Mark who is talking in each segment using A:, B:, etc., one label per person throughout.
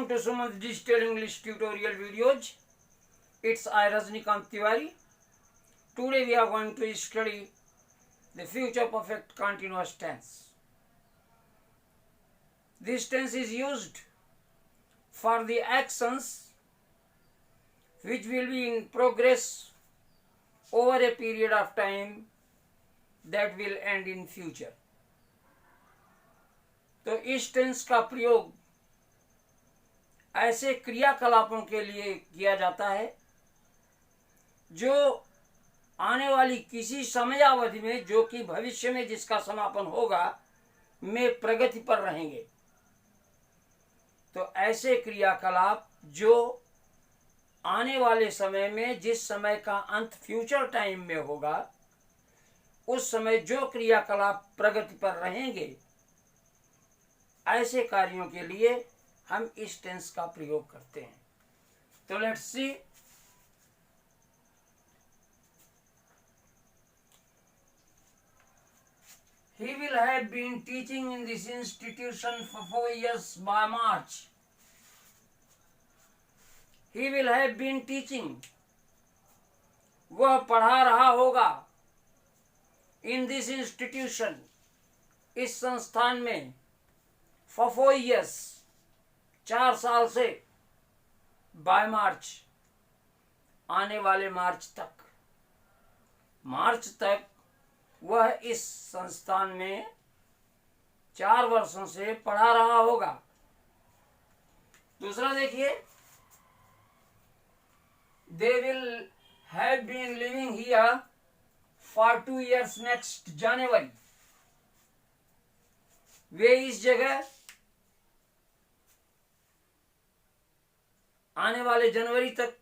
A: to Sumanth Digital English Tutorial Videos. It's I Rajnikant Tiwari. Today we are going to study the future perfect continuous tense. This tense is used for the actions which will be in progress over a period of time that will end in future. तो इस tense का प्रयोग ऐसे क्रियाकलापों के लिए किया जाता है जो आने वाली किसी समयावधि में, जो कि भविष्य में जिसका समापन होगा, में प्रगति पर रहेंगे। तो ऐसे क्रियाकलाप जो आने वाले समय में, जिस समय का अंत फ्यूचर टाइम में होगा, उस समय जो क्रियाकलाप प्रगति पर रहेंगे, ऐसे कार्यों के लिए हम इस टेंस का प्रयोग करते हैं। तो let's see. He will have been teaching in this institution for 4 years by March. He will have been teaching. वह पढ़ा रहा होगा in this institution, इस संस्थान में, for 4 years, 4 साल से, by मार्च, आने वाले मार्च तक, मार्च तक वह इस संस्थान में 4 वर्षों से पढ़ा रहा होगा। दूसरा देखिए, they will have been living here for 2 years next January. वे इस जगह आने वाले जनवरी तक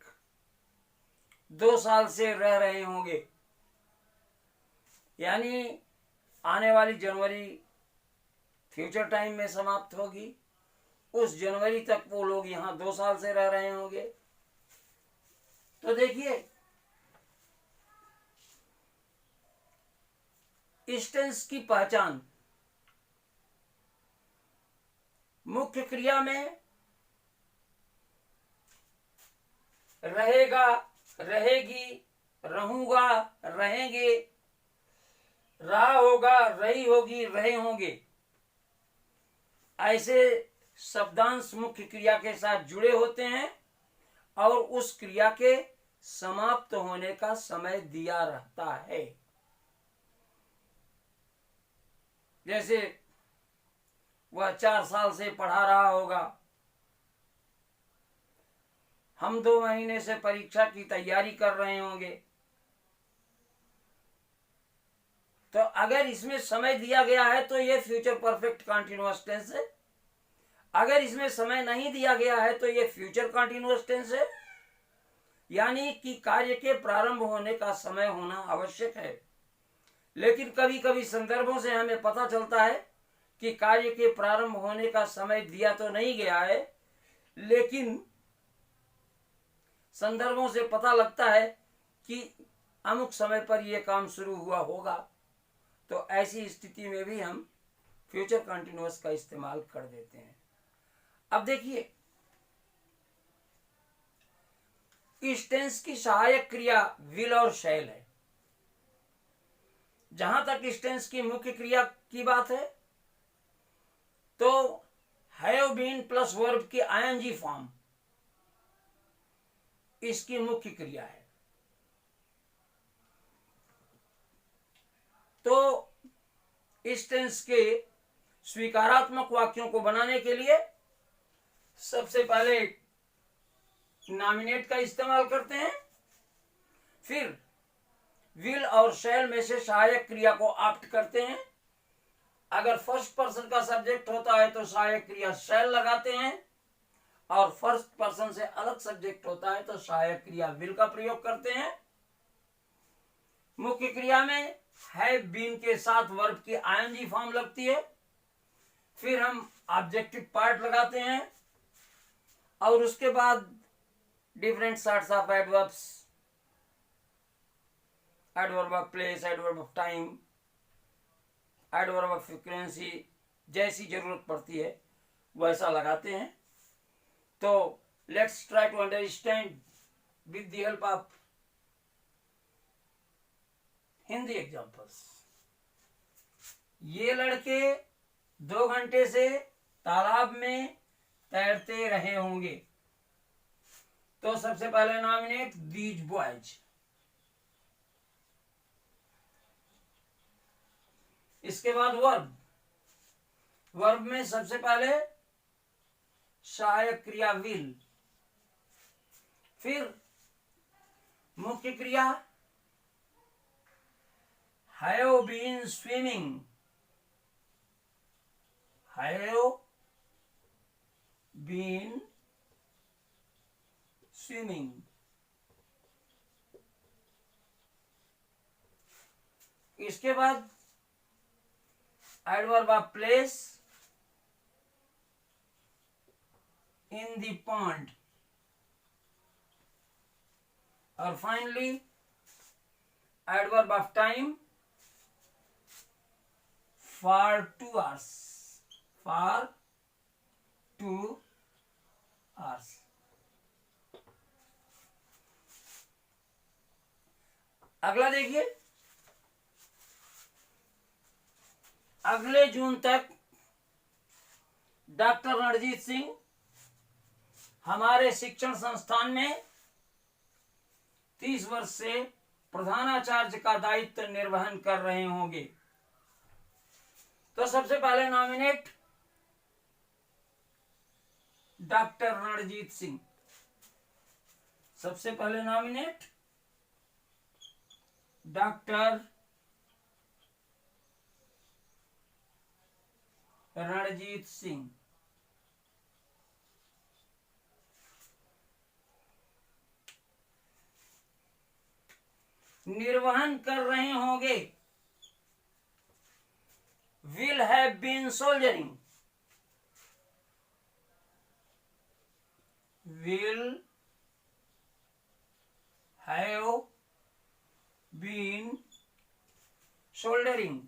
A: 2 साल से रह रहे होंगे। यानी आने वाली जनवरी फ्यूचर टाइम में समाप्त होगी, उस जनवरी तक वो लोग यहाँ 2 साल से रह रहे होंगे। तो देखिए, इस टेंस की पहचान मुख्य क्रिया में रहेगा, रहेगी, रहूंगा, रहेंगे, रहा होगा, रही होगी, रहे होंगे, ऐसे शब्दांश मुख्य क्रिया के साथ जुड़े होते हैं और उस क्रिया के समाप्त होने का समय दिया रहता है। जैसे वह 4 साल से पढ़ा रहा होगा, हम 2 महीने से परीक्षा की तैयारी कर रहे होंगे। तो अगर इसमें समय दिया गया है तो यह फ्यूचर परफेक्ट कंटीन्यूअस टेंस है। अगर इसमें समय नहीं दिया गया है तो यह फ्यूचर कंटीन्यूअस टेंस है। यानी कि कार्य के प्रारंभ होने का समय होना आवश्यक है। लेकिन कभी कभी संदर्भों से हमें पता चलता है कि कार्य के प्रारंभ होने का समय दिया तो नहीं गया है, लेकिन संदर्भों से पता लगता है कि अमुक समय पर यह काम शुरू हुआ होगा। तो ऐसी स्थिति में भी हम फ्यूचर कंटीन्यूअस का इस्तेमाल कर देते हैं। अब देखिए, इस टेंस की सहायक क्रिया विल और शैल है। जहां तक इस टेंस की मुख्य क्रिया की बात है तो हैव बीन प्लस वर्ब की आईएनजी फॉर्म इसकी मुख्य क्रिया है। तो इस टेंस के स्वीकारात्मक वाक्यों को बनाने के लिए सबसे पहले नॉमिनेट का इस्तेमाल करते हैं, फिर विल और शैल में से सहायक क्रिया को ऑप्ट करते हैं। अगर फर्स्ट पर्सन का सब्जेक्ट होता है तो सहायक क्रिया शैल लगाते हैं, और फर्स्ट पर्सन से अलग सब्जेक्ट होता है तो सहायक क्रिया विल का प्रयोग करते हैं। मुख्य क्रिया में हैव बीन के साथ वर्ब की आईएनजी फॉर्म लगती है। फिर हम ऑब्जेक्टिव पार्ट लगाते हैं और उसके बाद different sorts of adverbs, adverb of place, adverb of time, adverb of frequency, जैसी जरूरत पड़ती है वैसा लगाते हैं। तो let's try to understand with the help of Hindi examples. ये लड़के 2 घंटे से तालाब में तैरते रहे होंगे। तो सबसे पहले नॉमिनेट दीज बॉयज। इसके बाद वर्ब। वर्ब में सबसे पहले सहायक क्रिया विल, फिर मुख्य क्रिया have been swimming, have been swimming. इसके बाद adverb of place in the pond, और finally adverb of time for 2 hours, for 2 hours। अगला देखिए, अगले जून तक डॉक्टर रणजीत सिंह हमारे शिक्षण संस्थान में 30 वर्ष से प्रधानाचार्य का दायित्व निर्वहन कर रहे होंगे। तो सबसे पहले नॉमिनेट डॉक्टर रणजीत सिंह। सबसे पहले नॉमिनेट डॉक्टर रणजीत सिंह। निर्वहन कर रहे होंगे will have been soldiering, will have been shouldering.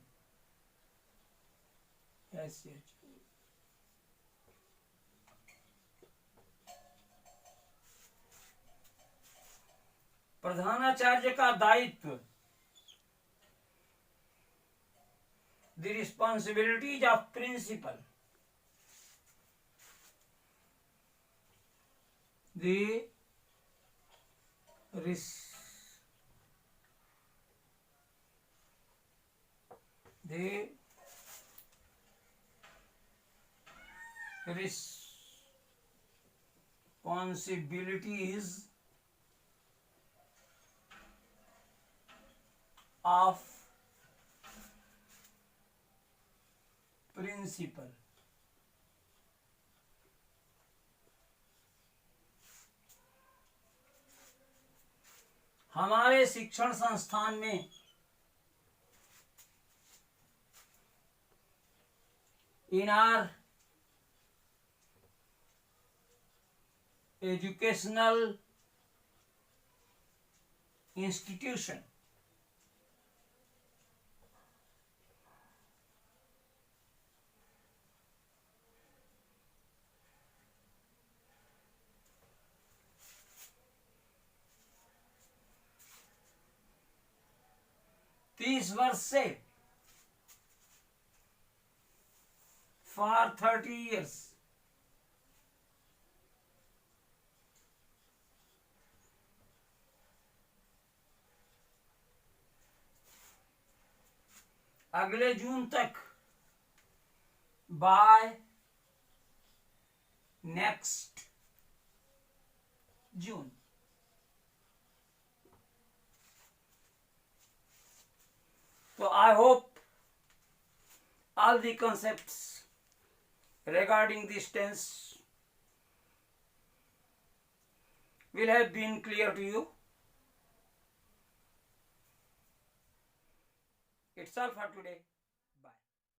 A: yes, yes. प्रधानाचार्य का दायित्व, द रिस्पॉन्सिबिलिटीज ऑफ प्रिंसिपल, द responsibilities of principal। हमारे शिक्षण संस्थान में in our educational institution, तीस वर्ष से for 30 years अगले जून तक बाय नेक्स्ट जून। तो I hope all the concepts regarding this tense will have been clear to you. It's all for today.